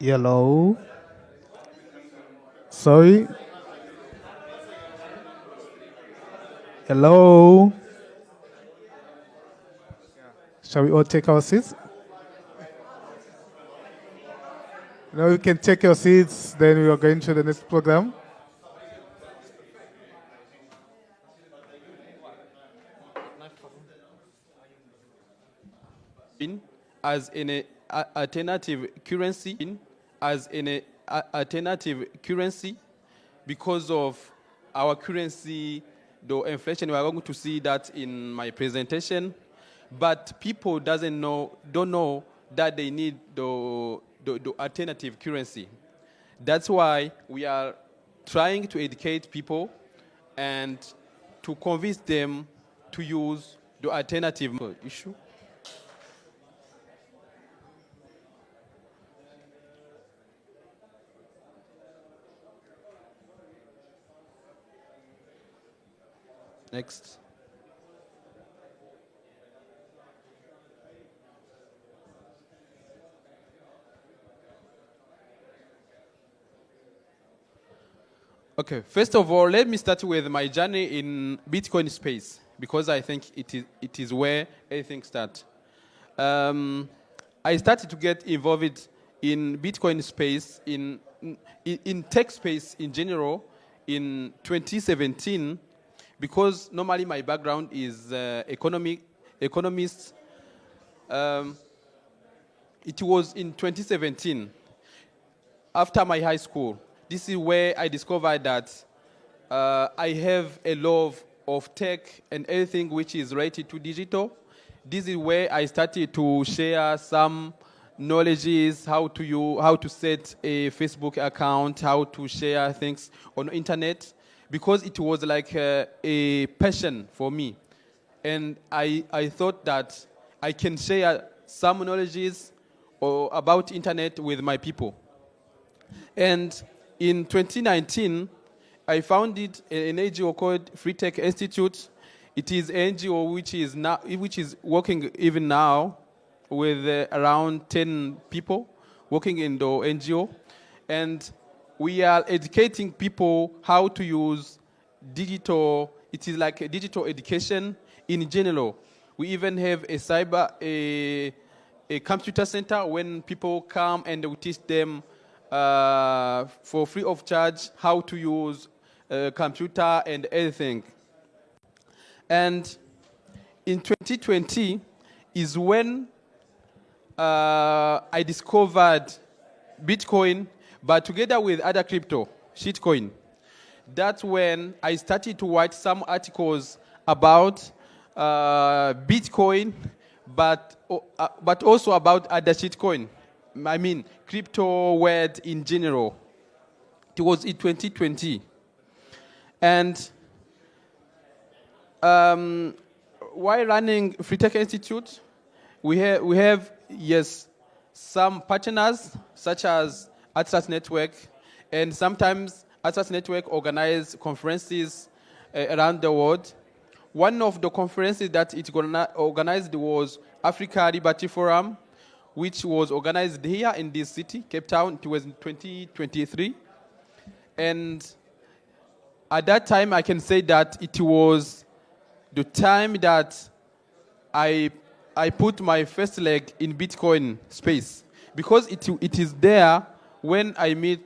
Yellow. Sorry. Hello. Shall we all take our seats? Now you can take your seats, then we are going to the next program. As an alternative currency, because of our currency, the inflation. We are going to see that in my presentation, but people don't know that they need the alternative currency. That's why we are trying to educate people and to convince them to use the alternative issue. Next. Okay, first of all, let me start with my journey in Bitcoin space, because I think it is where everything starts. I started to get involved in Bitcoin space, in tech space in general, in 2017, because normally my background is economist. It was in 2017, after my high school. This is where I discovered that I have a love of tech and everything which is related to digital. This is where I started to share some knowledges, how to set a Facebook account, how to share things on the internet, because it was like a passion for me. And I thought that I can share some knowledges about internet with my people. And in 2019, I founded an NGO called Free Tech Institute. It is an NGO which is working even now with around 10 people working in the NGO. And we are educating people how to use digital. It is like a digital education in general. We even have a computer center when people come, and we teach them for free of charge how to use a computer and everything. And in 2020 is when I discovered Bitcoin, but together with other crypto, shitcoin. That's when I started to write some articles about Bitcoin, but also about other shitcoin. I mean, crypto world in general. It was in 2020. And while running Free Tech Institute, we have some partners such as Atlas Network, and sometimes Atlas Network organize conferences around the world. One of the conferences that it organized was Africa Liberty Forum, which was organized here in this city, Cape Town. It was in 2023. And at that time, I can say that it was the time that I put my first leg in Bitcoin space, because it is there when I met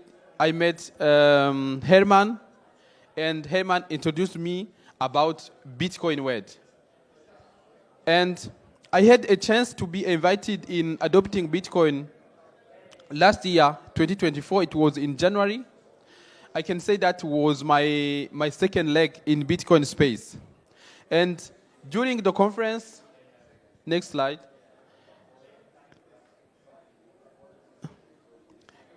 Herman, and Herman introduced me about Bitcoin world. And I had a chance to be invited in adopting Bitcoin last year, 2024. It was in January. I can say that was my second leg in Bitcoin space. And during the conference, next slide.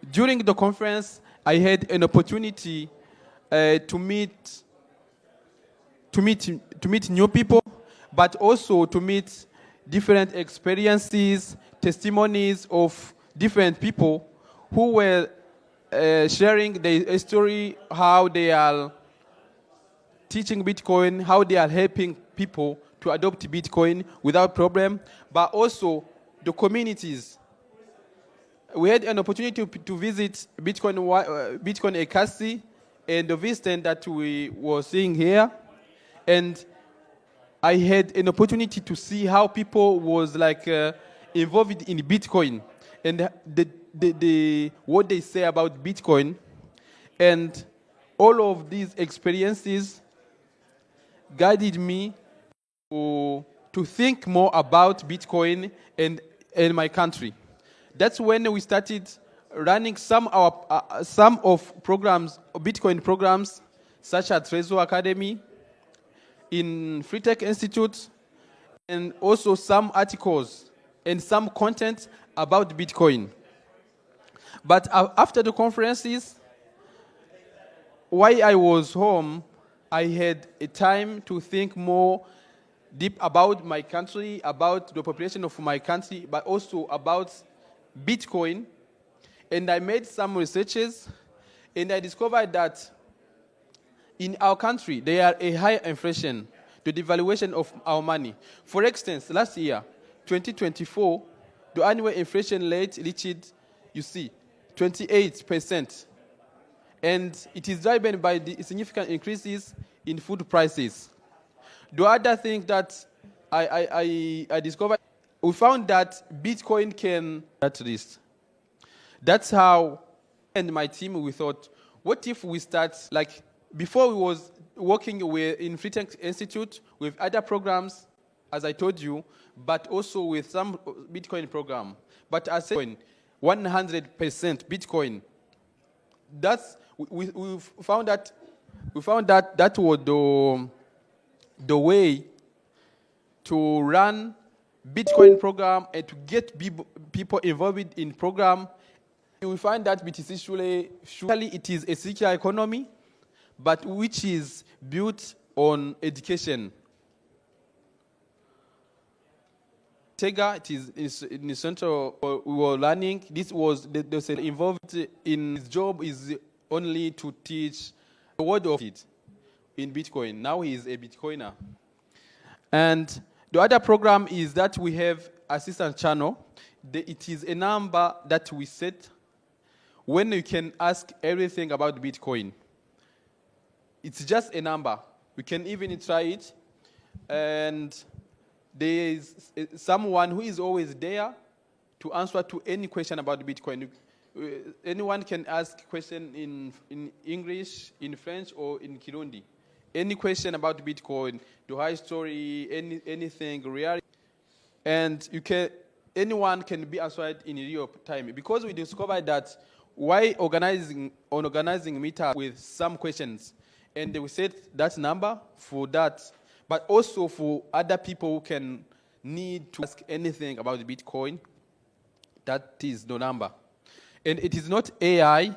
During the conference, I had an opportunity to meet new people, but also to meet different experiences, testimonies of different people who were sharing their story, how they are teaching Bitcoin, how they are helping people to adopt Bitcoin without problem, but also the communities we had an opportunity to visit Bitcoin Ekasi and the visit that we were seeing here. And I had an opportunity to see how people was like involved in Bitcoin and what they say about Bitcoin. And all of these experiences guided me to think more about Bitcoin and my country. That's when we started running some of programs, Bitcoin programs, such as Trezor Academy, in Free Tech Institute, and also some articles and some content about Bitcoin. But after the conferences, while I was home, I had a time to think more deep about my country, about the population of my country, but also about Bitcoin. And I made some researches, and I discovered that in our country, there are a high inflation, the devaluation of our money. For instance, last year, 2024, the annual inflation rate reached, 28%. And it is driven by the significant increases in food prices. The other thing that I discovered, we found that Bitcoin can at least. That's how, and my team, we thought, what if we start, like, before we was working in Free Tech Institute with other programs, as I told you, but also with some Bitcoin program. But as 100% Bitcoin. That's we found that that was the way to run Bitcoin program and to get people involved in program. We find that BTC Shule, surely it is a circular economy, but which is built on education. Tega, it is in the center we were learning. This was involved in his job is only to teach the word of it in Bitcoin. Now he is a Bitcoiner. And the other program is that we have assistant channel. It is a number that we set when you can ask everything about Bitcoin. It's just a number. We can even try it. And there is someone who is always there to answer to any question about Bitcoin. Anyone can ask question in English, in French, or in Kirundi. Any question about Bitcoin, the high story, anything, reality, and anyone can be answered in real time. Because we discovered that why organizing meetup with some questions, and we set that number for that, but also for other people who can need to ask anything about Bitcoin. That is the number, and it is not AI.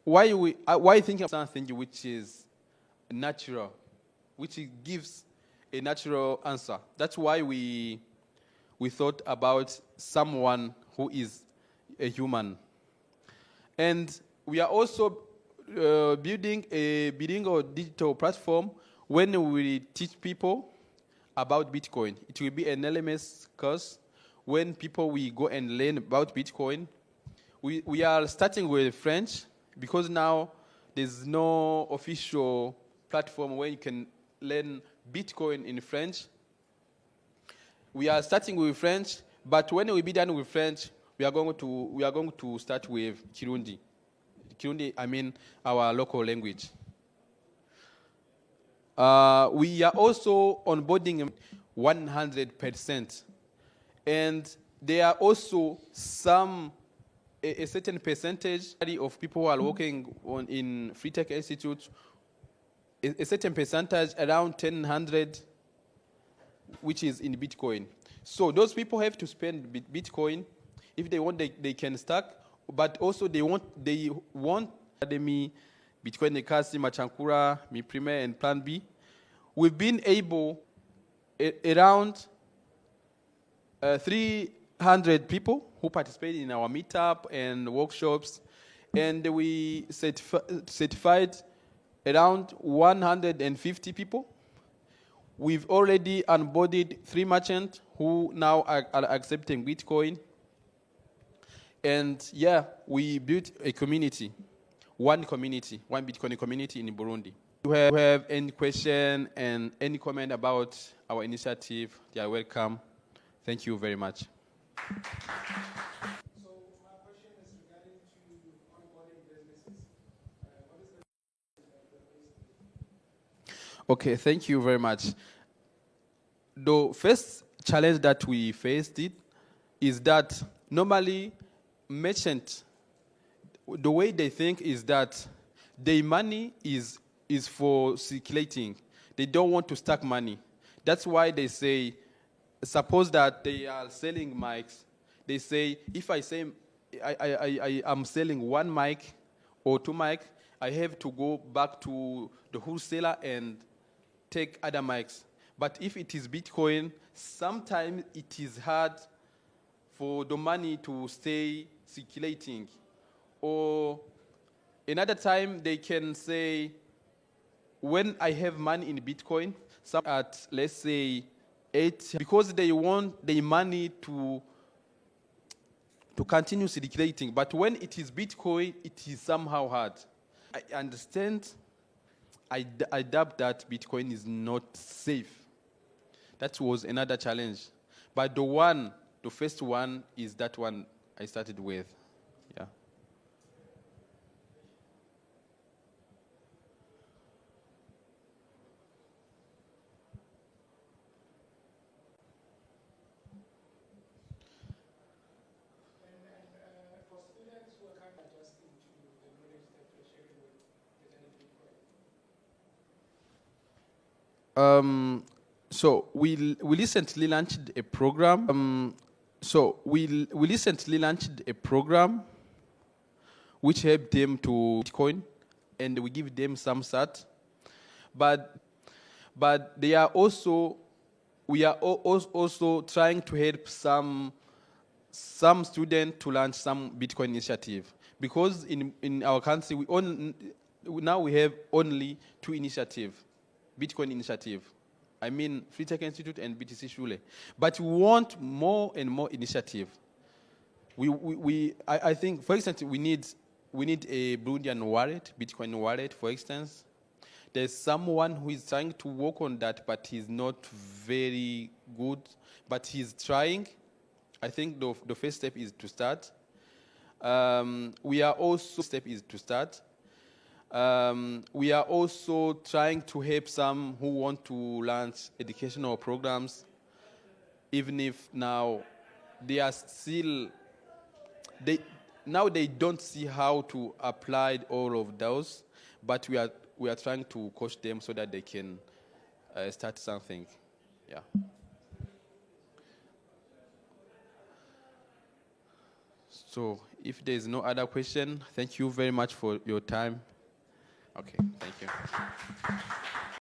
Why thinking of something which is natural, which gives a natural answer. That's why we thought about someone who is a human. And we are also building a digital platform when we teach people about Bitcoin. It will be an LMS course when people will go and learn about Bitcoin. We are starting with French because now there's no official platform where you can learn Bitcoin in French. We are starting with French, but when we be done with French, we are going to start with Kirundi. Kirundi, I mean our local language. We are also onboarding 100%, and there are also a certain percentage of people who are working in Free Tech Institute. A certain percentage, around 1,000, which is in Bitcoin. So those people have to spend Bitcoin. If they want, they can stack. But also they want Academy, Bitcoin Ekasi, Machankura, Mi Prime, and Plan B. We've been able around 300 people who participate in our meetup and workshops, and we certified around 150 people. We've already onboarded 3 merchants who now are accepting Bitcoin. And yeah, we built a community, one Bitcoin community in Burundi. If you have any question and any comment about our initiative, they are welcome. Thank you very much. Okay, thank you very much. The first challenge that we faced is that normally merchants, the way they think is that their money is for circulating. They don't want to stack money. That's why they say, suppose that they are selling mics. They say, if I say I am selling one mic or two mic, I have to go back to the wholesaler and take other mics. But if it is Bitcoin, sometimes it is hard for the money to stay circulating. Or another time they can say, when I have money in Bitcoin, some at, let's say, 8, because they want their money to continue circulating. But when it is Bitcoin, it is somehow hard. I understand. I doubt that Bitcoin is not safe. That was another challenge. But the first one is that one I started with. Yeah. So we recently launched a program. We recently launched a program which helped them to Bitcoin, and we give them some sat. But they are also we are also trying to help some students to launch some Bitcoin initiative, because in our country now we have only two initiatives, Bitcoin initiative. I mean, Free Tech Institute and BTC Shule. But we want more and more initiative. I think, for instance, we need a Burundian wallet, Bitcoin wallet, for instance. There's someone who is trying to work on that, but he's not very good. But he's trying. I think the first step is to start. We are also trying to help some who want to launch educational programs, even if now they are still, they don't see how to apply all of those, but we are trying to coach them so that they can start something. Yeah. So if there is no other question, thank you very much for your time. Okay, thank you.